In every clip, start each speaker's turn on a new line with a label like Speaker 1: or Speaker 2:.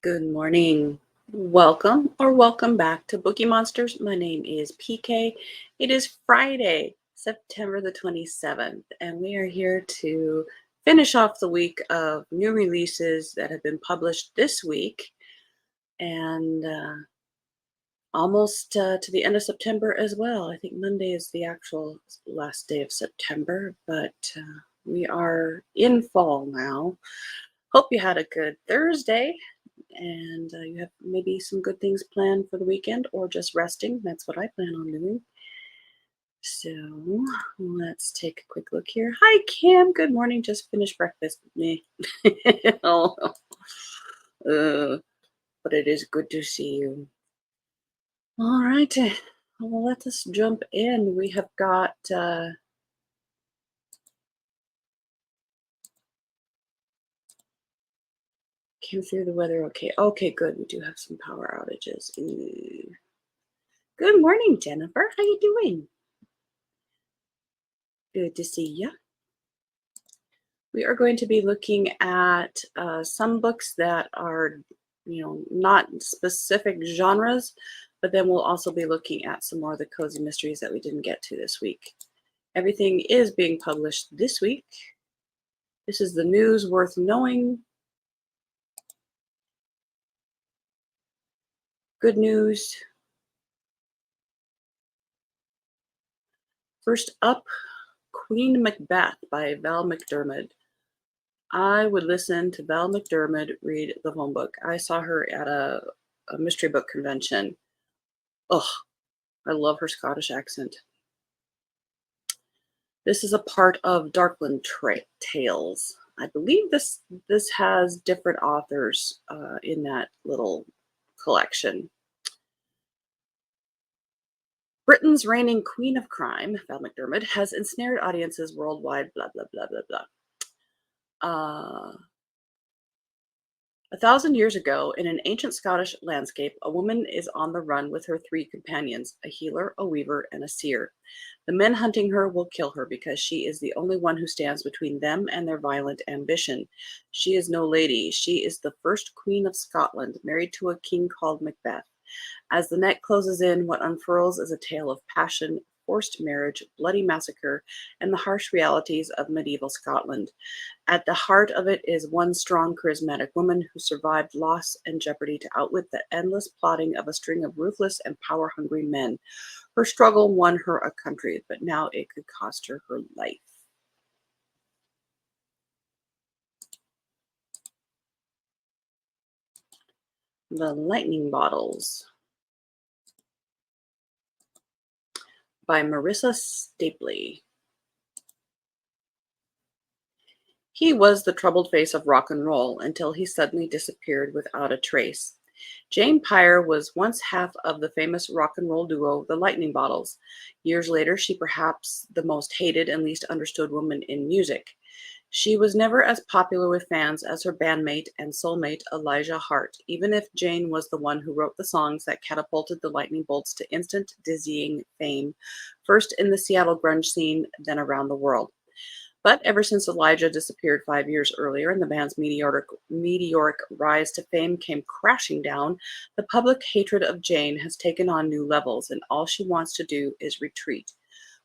Speaker 1: Good morning. Welcome or welcome back to Bookie Monsters. My name is PK. It is Friday, September the 27th, and we are here to finish off the week of new releases that have been published this week and almost to the end of September as well. I think Monday is the actual last day of September, but we are in fall now. Hope you had a good Thursday and you have maybe some good things planned for the weekend or just resting. That's what I plan on doing. So let's take a quick look here. Hi, Kim. Good morning. Just finished breakfast. Me. Oh, but it is good to see you. All right. Well, let us jump in. We have got came through the weather okay. Okay, good. We do have some power outages. Ooh. Good morning, Jennifer. How you doing? Good to see you. We are going to be looking at some books that are, not specific genres, but then we'll also be looking at some more of the cozy mysteries that we didn't get to this week. Everything is being published this week. This is the news worth knowing. Good news. First up, Queen Macbeth by Val McDermid. I would listen to Val McDermid read the phone book. I saw her at a mystery book convention. Ugh, I love her Scottish accent. This is a part of Darkland Tales. I believe this has different authors in that little collection. Britain's reigning queen of crime, Val McDermid, has ensnared audiences worldwide, blah, blah, blah, blah, blah. 1,000 years ago, in an ancient Scottish landscape, a woman is on the run with her three companions, a healer, a weaver, and a seer. The men hunting her will kill her because she is the only one who stands between them and their violent ambition. She is no lady. She is the first queen of Scotland, married to a king called Macbeth. As the net closes in, what unfurls is a tale of passion, forced marriage, bloody massacre, and the harsh realities of medieval Scotland. At the heart of it is one strong, charismatic woman who survived loss and jeopardy to outwit the endless plotting of a string of ruthless and power-hungry men. Her struggle won her a country, but now it could cost her her life. The Lightning Bottles by Marissa Stapley. He was the troubled face of rock and roll until he suddenly disappeared without a trace. Jane Pryor was once half of the famous rock and roll duo, the Lightning Bottles. Years later, she perhaps the most hated and least understood woman in music. She was never as popular with fans as her bandmate and soulmate Elijah Hart, even if Jane was the one who wrote the songs that catapulted the Lightning Bolts to instant, dizzying fame, first in the Seattle grunge scene, then around the world. But ever since Elijah disappeared 5 years earlier and the band's meteoric rise to fame came crashing down, the public hatred of Jane has taken on new levels, and all she wants to do is retreat.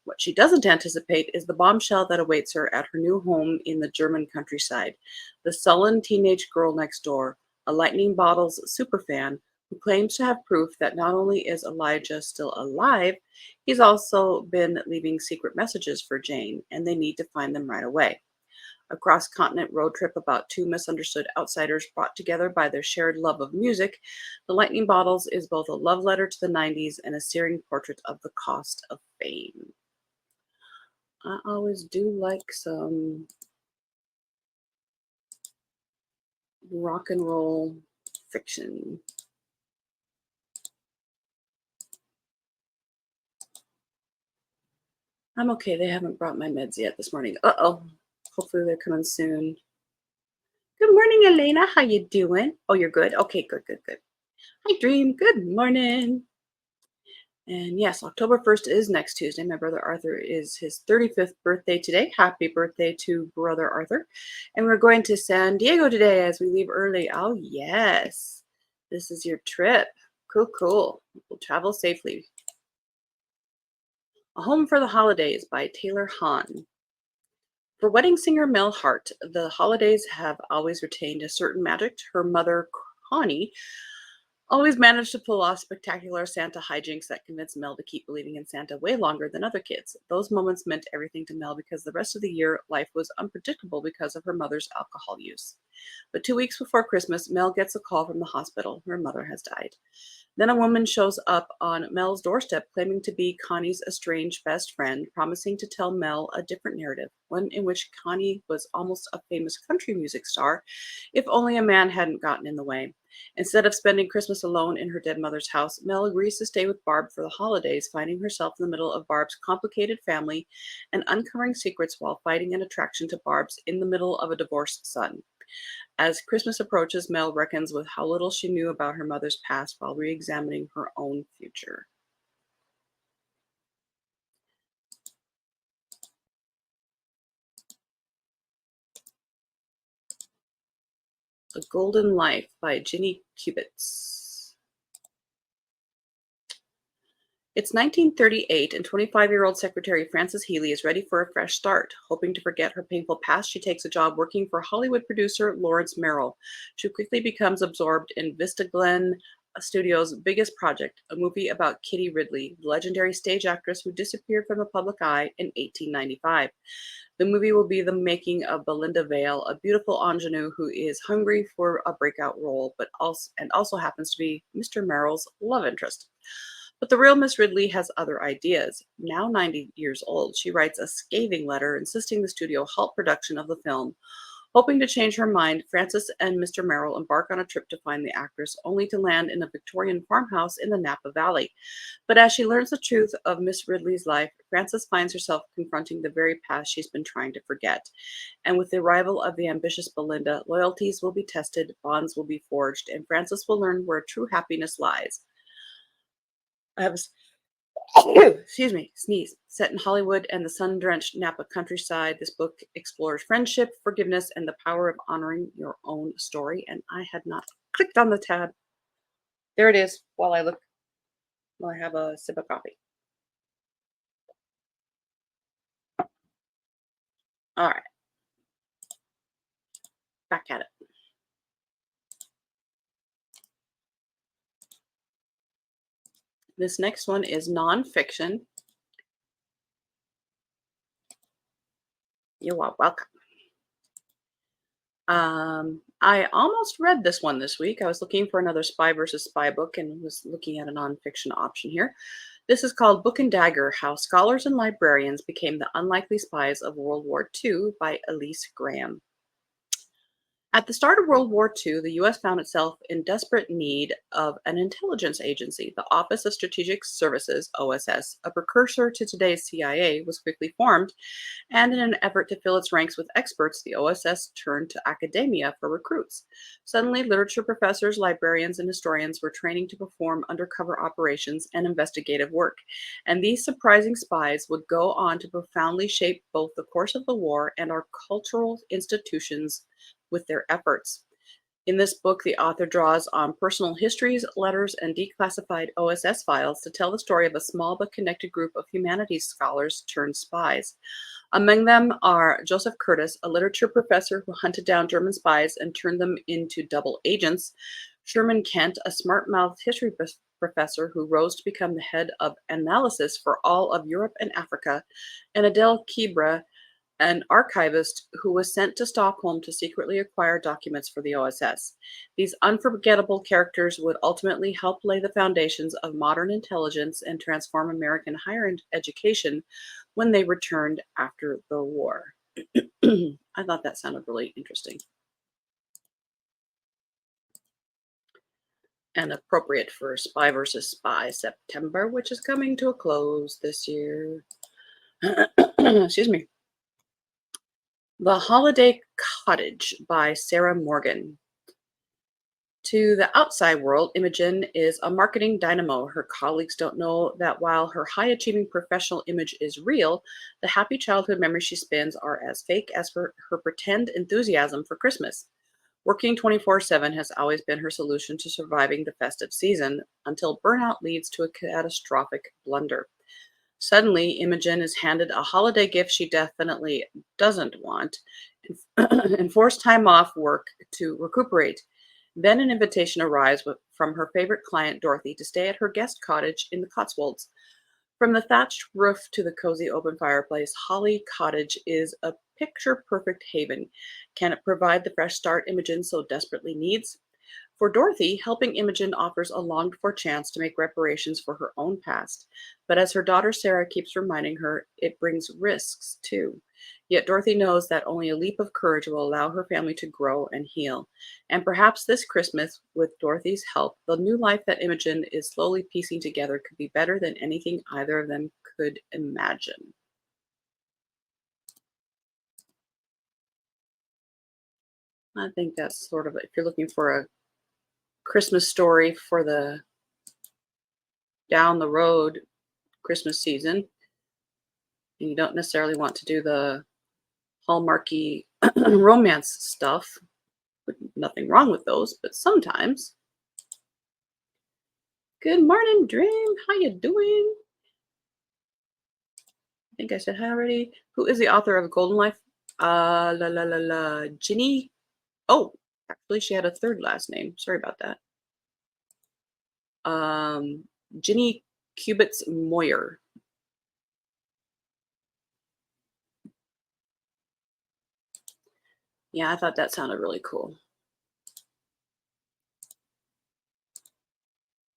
Speaker 1: What she doesn't anticipate is the bombshell that awaits her at her new home in the German countryside. The sullen teenage girl next door, a Lightning Bottles superfan, who claims to have proof that not only is Elijah still alive, he's also been leaving secret messages for Jane, and they need to find them right away. A cross-continent road trip about two misunderstood outsiders brought together by their shared love of music, The Lightning Bottles is both a love letter to the 90s and a searing portrait of the cost of fame. I always do like some rock and roll fiction. I'm okay. They haven't brought my meds yet this morning. Uh-oh. Hopefully they're coming soon. Good morning, Elena. How you doing? Oh, you're good? Okay, good, good, good. Hi, Dream. Good morning. And yes, October 1st is next Tuesday. My brother Arthur is his 35th birthday today. Happy birthday to brother Arthur. And we're going to San Diego today as we leave early. Oh, yes. This is your trip. Cool, cool. We'll travel safely. A Home for the Holidays by Taylor Hahn. For wedding singer Mel Hart, the holidays have always retained a certain magic. Her mother, Connie, always managed to pull off spectacular Santa hijinks that convinced Mel to keep believing in Santa way longer than other kids. Those moments meant everything to Mel because the rest of the year life was unpredictable because of her mother's alcohol use. But 2 weeks before Christmas, Mel gets a call from the hospital. Her mother has died. Then a woman shows up on Mel's doorstep claiming to be Connie's estranged best friend, promising to tell Mel a different narrative, one in which Connie was almost a famous country music star, if only a man hadn't gotten in the way. Instead of spending Christmas alone in her dead mother's house, Mel agrees to stay with Barb for the holidays, finding herself in the middle of Barb's complicated family and uncovering secrets while fighting an attraction to Barb's in the middle of a divorced son. As Christmas approaches, Mel reckons with how little she knew about her mother's past while re examining her own future. The Golden Life by Ginny Kubitz. It's 1938, and 25-year-old Secretary Frances Healy is ready for a fresh start. Hoping to forget her painful past, she takes a job working for Hollywood producer Lawrence Merrill. She quickly becomes absorbed in Vista Glen Studios' biggest project, a movie about Kitty Ridley, the legendary stage actress who disappeared from the public eye in 1895. The movie will be the making of Belinda Vale, a beautiful ingenue who is hungry for a breakout role, but also happens to be Mr. Merrill's love interest. But the real Miss Ridley has other ideas. Now 90 years old, she writes a scathing letter insisting the studio halt production of the film. Hoping to change her mind, Frances and Mr. Merrill embark on a trip to find the actress, only to land in a Victorian farmhouse in the Napa Valley. But as she learns the truth of Miss Ridley's life, Frances finds herself confronting the very past she's been trying to forget. And with the arrival of the ambitious Belinda, loyalties will be tested, bonds will be forged, and Frances will learn where true happiness lies. I have excuse me, sneeze. Set in Hollywood and the sun-drenched Napa countryside, this book explores friendship, forgiveness, and the power of honoring your own story. And I had not clicked on the tab. There it is. While I have a sip of coffee. All right, back at it. This next one is nonfiction. You are welcome. I almost read this one this week. I was looking for another spy versus spy book and was looking at a nonfiction option here. This is called Book and Dagger: How Scholars and Librarians Became the Unlikely Spies of World War II by Elise Graham. At the start of World War II, the U.S. found itself in desperate need of an intelligence agency. The Office of Strategic Services, OSS, a precursor to today's CIA, was quickly formed, and in an effort to fill its ranks with experts, the OSS turned to academia for recruits. Suddenly, literature professors, librarians, and historians were training to perform undercover operations and investigative work. And these surprising spies would go on to profoundly shape both the course of the war and our cultural institutions with their efforts. In this book, the author draws on personal histories, letters, and declassified OSS files to tell the story of a small but connected group of humanities scholars turned spies. Among them are Joseph Curtis, a literature professor who hunted down German spies and turned them into double agents; Sherman Kent, a smart-mouthed history professor who rose to become the head of analysis for all of Europe and Africa; and Adele Kibra, an archivist who was sent to Stockholm to secretly acquire documents for the OSS. These unforgettable characters would ultimately help lay the foundations of modern intelligence and transform American higher education when they returned after the war. I thought that sounded really interesting and appropriate for Spy versus Spy September, which is coming to a close this year. Excuse me. The Holiday Cottage by Sarah Morgan. To the outside world, Imogen is a marketing dynamo. Her colleagues don't know that while her high achieving professional image is real, the happy childhood memories she spins are as fake as her pretend enthusiasm for Christmas. Working 24/7 has always been her solution to surviving the festive season until burnout leads to a catastrophic blunder. Suddenly, Imogen is handed a holiday gift she definitely doesn't want and forced time off work to recuperate. Then an invitation arrives from her favorite client, Dorothy, to stay at her guest cottage in the Cotswolds. From the thatched roof to the cozy open fireplace, Holly Cottage is a picture perfect haven. Can it provide the fresh start Imogen so desperately needs? For Dorothy, helping Imogen offers a longed for chance to make reparations for her own past. But as her daughter Sarah keeps reminding her, it brings risks too. Yet Dorothy knows that only a leap of courage will allow her family to grow and heal. And perhaps this Christmas, with Dorothy's help, the new life that Imogen is slowly piecing together could be better than anything either of them could imagine. I think that's sort of, if you're looking for a Christmas story for the down the road Christmas season, and you don't necessarily want to do the hallmarky romance stuff. Nothing wrong with those, but sometimes. Good morning, Dream. How you doing? I think I said hi already. Who is the author of Golden Life? Ginny. Oh, actually, she had a third last name. Sorry about that. Um, Ginny Cubits Moyer. Yeah, I thought that sounded really cool.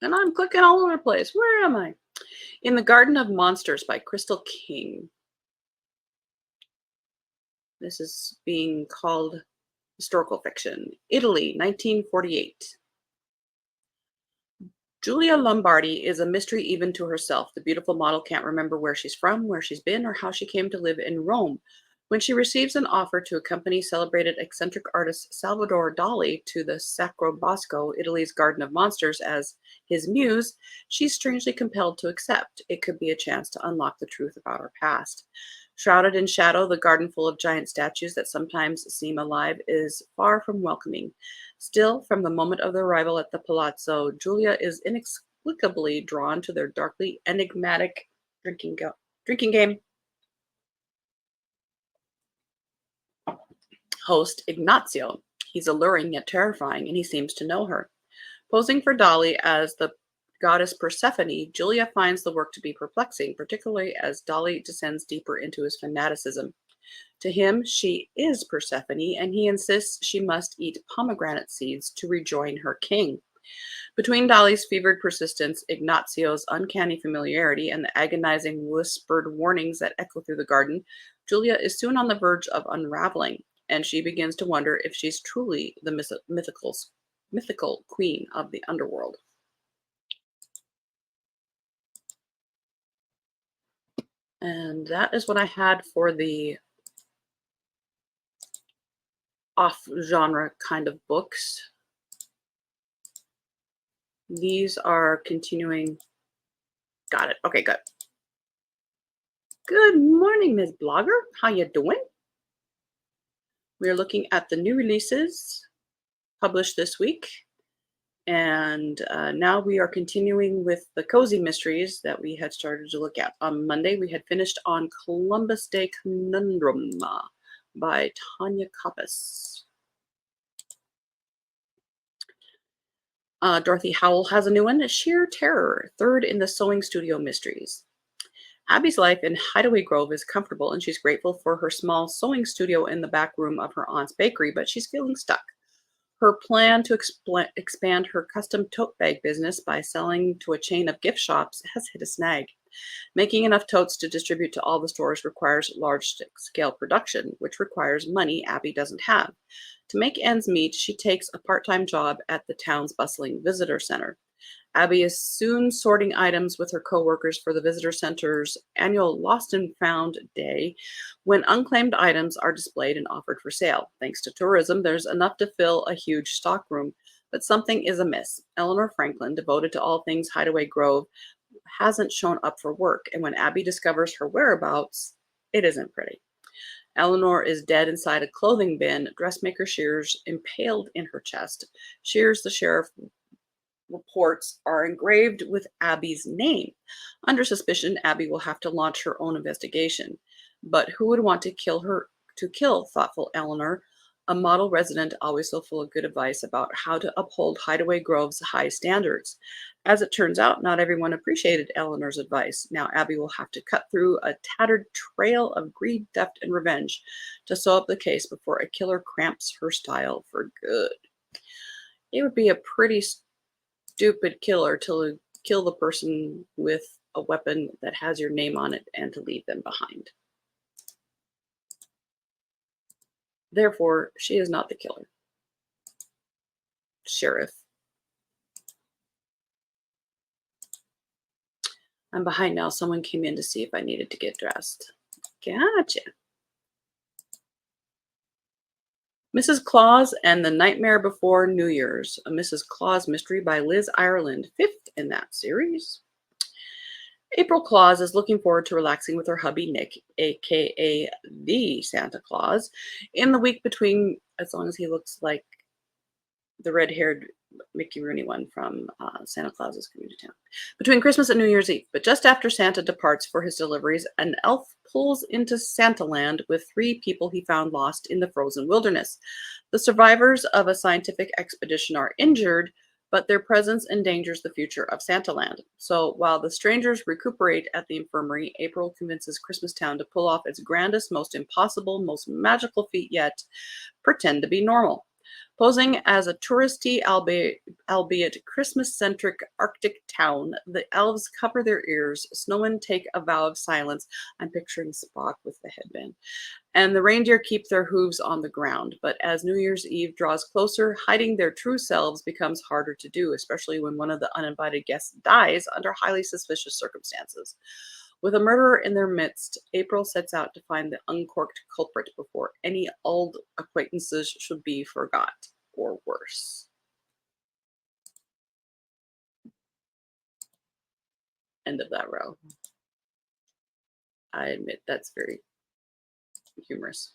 Speaker 1: And I'm clicking all over the place. Where am I? In the Garden of Monsters by Crystal King. This is being called historical fiction. Italy, 1948. Julia Lombardi is a mystery even to herself. The beautiful model can't remember where she's from, where she's been, or how she came to live in Rome. When she receives an offer to accompany celebrated eccentric artist Salvador Dali to the Sacro Bosco, Italy's Garden of Monsters, as his muse, she's strangely compelled to accept. It could be a chance to unlock the truth about her past. Shrouded in shadow, the garden full of giant statues that sometimes seem alive is far from welcoming. Still, from the moment of their arrival at the palazzo, Julia is inexplicably drawn to their darkly enigmatic drinking game host, Ignazio. He's alluring yet terrifying, and he seems to know her. Posing for Dolly as the goddess Persephone, Julia finds the work to be perplexing, particularly as Dolly descends deeper into his fanaticism. To him, she is Persephone, and he insists she must eat pomegranate seeds to rejoin her king. Between Dolly's fevered persistence, Ignazio's uncanny familiarity, and the agonizing whispered warnings that echo through the garden, Julia is soon on the verge of unraveling, and she begins to wonder if she's truly the mythical queen of the underworld. And that is what I had for the off-genre kind of books. These are continuing. Got it. Okay, good. Good morning, Ms. Blogger. How you doing? We're looking at the new releases published this week. And now we are continuing with the cozy mysteries that we had started to look at. On Monday, we had finished on Columbus Day Conundrum by Tanya Koppes. Dorothy Howell has a new one, Sheer Terror, third in the Sewing Studio Mysteries. Abby's life in Hideaway Grove is comfortable, and she's grateful for her small sewing studio in the back room of her aunt's bakery, but she's feeling stuck. Her plan to expand her custom tote bag business by selling to a chain of gift shops has hit a snag. Making enough totes to distribute to all the stores requires large-scale production, which requires money Abby doesn't have. To make ends meet, she takes a part-time job at the town's bustling visitor center. Abby is soon sorting items with her coworkers for the visitor center's annual Lost and Found Day, when unclaimed items are displayed and offered for sale. Thanks to tourism, there's enough to fill a huge stockroom, but something is amiss. Eleanor Franklin, devoted to all things Hideaway Grove, hasn't shown up for work, and when Abby discovers her whereabouts, it isn't pretty. Eleanor is dead inside a clothing bin, dressmaker shears impaled in her chest. Shears, the sheriff reports, are engraved with Abby's name. Under suspicion, Abby will have to launch her own investigation. But who would want to kill her to kill, thoughtful Eleanor, a model resident always so full of good advice about how to uphold Hideaway Grove's high standards. As it turns out, not everyone appreciated Eleanor's advice. Now Abby will have to cut through a tattered trail of greed, theft, and revenge to sew up the case before a killer cramps her style for good. It would be a pretty stupid killer to kill the person with a weapon that has your name on it and to leave them behind. Therefore, she is not the killer. Sheriff. I'm behind now. Someone came in to see if I needed to get dressed. Gotcha. Mrs. Claus and the Nightmare Before New Year's, a Mrs. Claus mystery by Liz Ireland, 5th in that series. April Claus is looking forward to relaxing with her hubby Nick, aka the Santa Claus, in the week between, as long as he looks like the red-haired Mickey Rooney one from Santa Claus is Coming to Town, between Christmas and New Year's Eve. But just after Santa departs for his deliveries, an elf pulls into Santaland with 3 people he found lost in the frozen wilderness. The survivors of a scientific expedition are injured, but their presence endangers the future of Santaland. So while the strangers recuperate at the infirmary, April convinces Christmastown to pull off its grandest, most impossible, most magical feat yet: pretend to be normal. Posing as a touristy, albeit Christmas-centric Arctic town, the elves cover their ears, snowmen take a vow of silence. I'm picturing Spock with the headband. And the reindeer keep their hooves on the ground. But as New Year's Eve draws closer, hiding their true selves becomes harder to do, especially when one of the uninvited guests dies under highly suspicious circumstances. With a murderer in their midst, April sets out to find the uncorked culprit before any old acquaintances should be forgot, or worse. End of that row. I admit that's very humorous.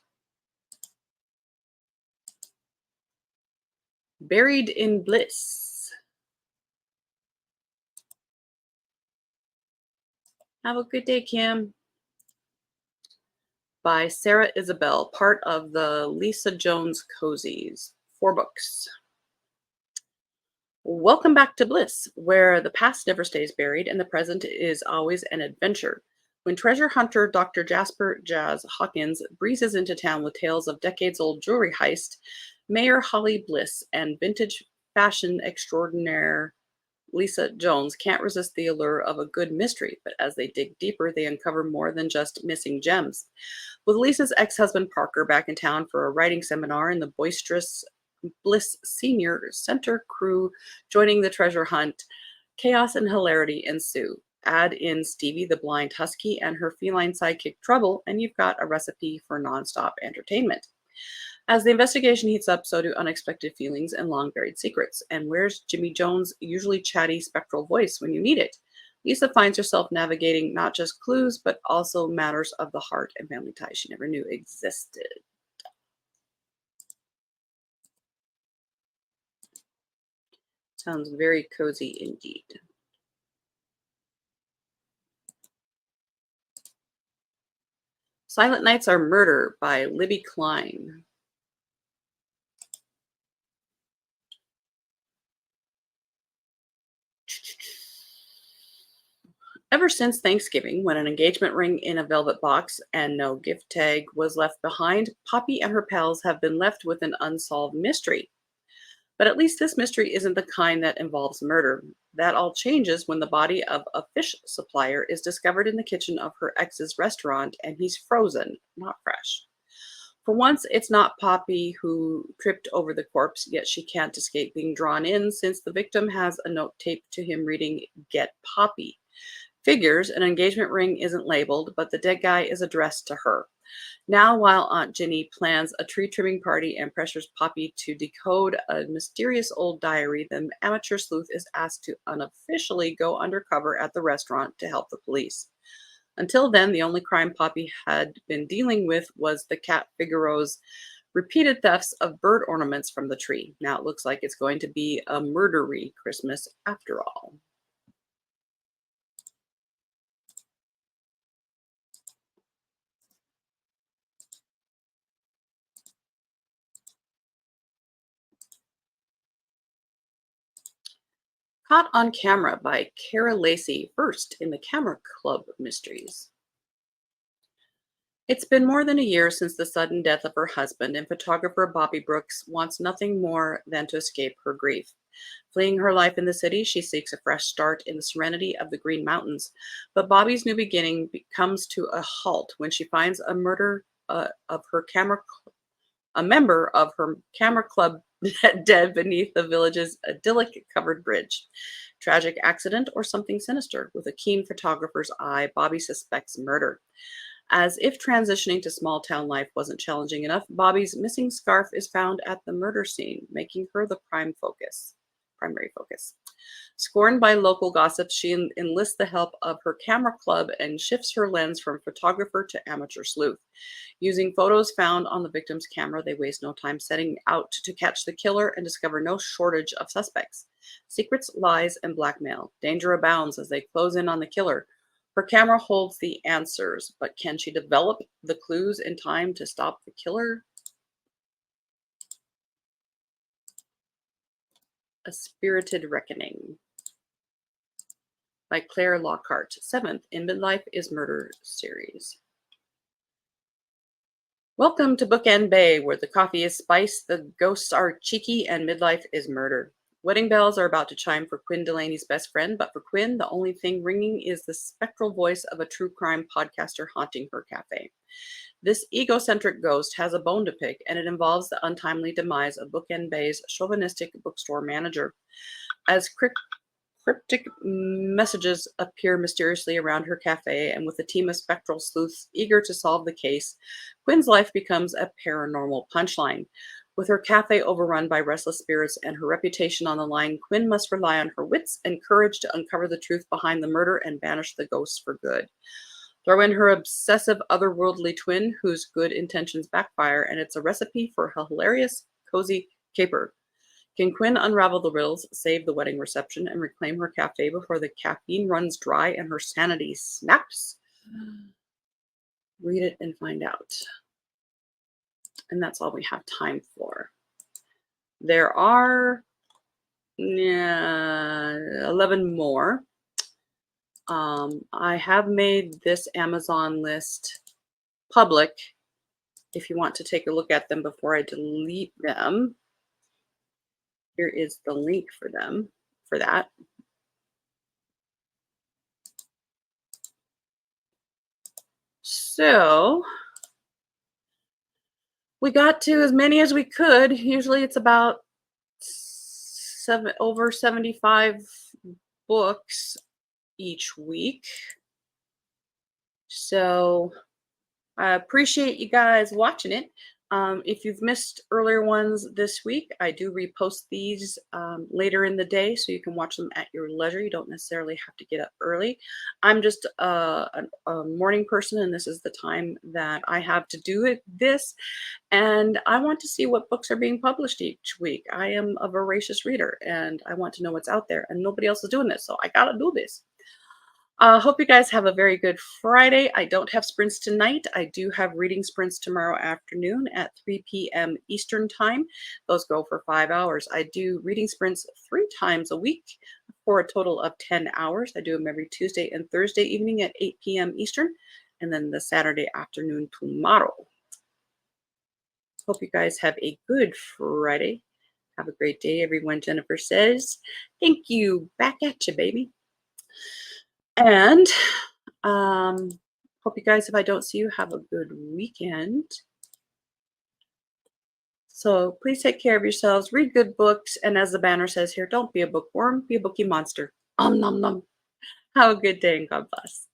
Speaker 1: Buried in Bliss. Have a good day, Kim. By Sarah Isabel, part of the Lisa Jones Cozies. 4 books. Welcome back to Bliss, where the past never stays buried and the present is always an adventure. When treasure hunter Dr. Jasper Jazz Hawkins breezes into town with tales of decades-old jewelry heist, Mayor Holly Bliss and vintage fashion extraordinaire Lisa Jones can't resist the allure of a good mystery, but as they dig deeper, they uncover more than just missing gems. With Lisa's ex-husband Parker back in town for a writing seminar and the boisterous Bliss Senior Center crew joining the treasure hunt, chaos and hilarity ensue. Add in Stevie the blind husky and her feline sidekick Trouble, and you've got a recipe for nonstop entertainment. As the investigation heats up, so do unexpected feelings and long-buried secrets. And where's Jimmy Jones' usually chatty, spectral voice when you need it? Lisa finds herself navigating not just clues, but also matters of the heart and family ties she never knew existed. Sounds very cozy indeed. Silent Nights Are Murder by Libby Klein. Ever since Thanksgiving, when an engagement ring in a velvet box and no gift tag was left behind, Poppy and her pals have been left with an unsolved mystery. But at least this mystery isn't the kind that involves murder. That all changes when the body of a fish supplier is discovered in the kitchen of her ex's restaurant and he's frozen, not fresh. For once, it's not Poppy who tripped over the corpse, yet she can't escape being drawn in since the victim has a note taped to him reading, "Get Poppy." Figures, an engagement ring isn't labeled, but the dead guy is addressed to her. Now, while Aunt Ginny plans a tree trimming party and pressures Poppy to decode a mysterious old diary, the amateur sleuth is asked to unofficially go undercover at the restaurant to help the police. Until then, the only crime Poppy had been dealing with was the cat Figaro's repeated thefts of bird ornaments from the tree. Now it looks like it's going to be a murdery Christmas after all. Caught on Camera by Kara Lacey, first in the Camera Club mysteries. It's been more than a year since the sudden death of her husband, and photographer Bobby Brooks wants nothing more than to escape her grief. Fleeing her life in the city, she seeks a fresh start in the serenity of the Green Mountains. But Bobby's new beginning comes to a halt when she finds a member of her camera club dead beneath the village's idyllic covered bridge. Tragic accident or something sinister? With a keen photographer's eye, Bobby suspects murder. As if transitioning to small town life wasn't challenging enough, Bobby's missing scarf is found at the murder scene, making her the primary focus. Scorned by local gossip, she enlists the help of her camera club and shifts her lens from photographer to amateur sleuth. Using photos found on the victim's camera, they waste no time setting out to catch the killer and discover no shortage of suspects. Secrets, lies, and blackmail. Danger abounds as they close in on the killer. Her camera holds the answers, but can she develop the clues in time to stop the killer? A Spirited Reckoning by Claire Lockhart, 7th in Midlife is Murder series. Welcome to Bookend Bay, where the coffee is spice, the ghosts are cheeky, and midlife is murder. Wedding bells are about to chime for Quinn Delaney's best friend, but for Quinn, the only thing ringing is the spectral voice of a true crime podcaster haunting her cafe. This egocentric ghost has a bone to pick, and it involves the untimely demise of Bookend Bay's chauvinistic bookstore manager. As cryptic messages appear mysteriously around her cafe, and with a team of spectral sleuths eager to solve the case, Quinn's life becomes a paranormal punchline. With her cafe overrun by restless spirits and her reputation on the line, Quinn must rely on her wits and courage to uncover the truth behind the murder and banish the ghosts for good. Throw in her obsessive otherworldly twin, whose good intentions backfire, and it's a recipe for a hilarious, cozy caper. Can Quinn unravel the riddles, save the wedding reception, and reclaim her cafe before the caffeine runs dry and her sanity snaps? Read it and find out. And that's all we have time for. There are 11 more. I have made this Amazon list public if you want to take a look at them before I delete them. Here is the link for them, for that. So we got to as many as we could. Usually it's about over 75 books each week. So I appreciate you guys watching it. If you've missed earlier ones this week, I do repost these later in the day, so you can watch them at your leisure. You don't necessarily have to get up early. I'm just a morning person, and this is the time that I have to do this. And I want to see what books are being published each week. I am a voracious reader, and I want to know what's out there, and nobody else is doing this, so I gotta do this. Hope you guys have a very good Friday. I don't have sprints tonight. I do have reading sprints tomorrow afternoon at 3 p.m. Eastern time. Those go for 5 hours. I do reading sprints 3 times a week for a total of 10 hours. I do them every Tuesday and Thursday evening at 8 p.m. Eastern, and then the Saturday afternoon tomorrow. Hope you guys have a good Friday. Have a great day, everyone. Jennifer says, thank you. Back at you, baby. And hope you guys, if I don't see you, have a good weekend. So please take care of yourselves, read good books, and as the banner says here, don't be a bookworm, be a bookie monster. Nom nom nom. Have a good day and God bless.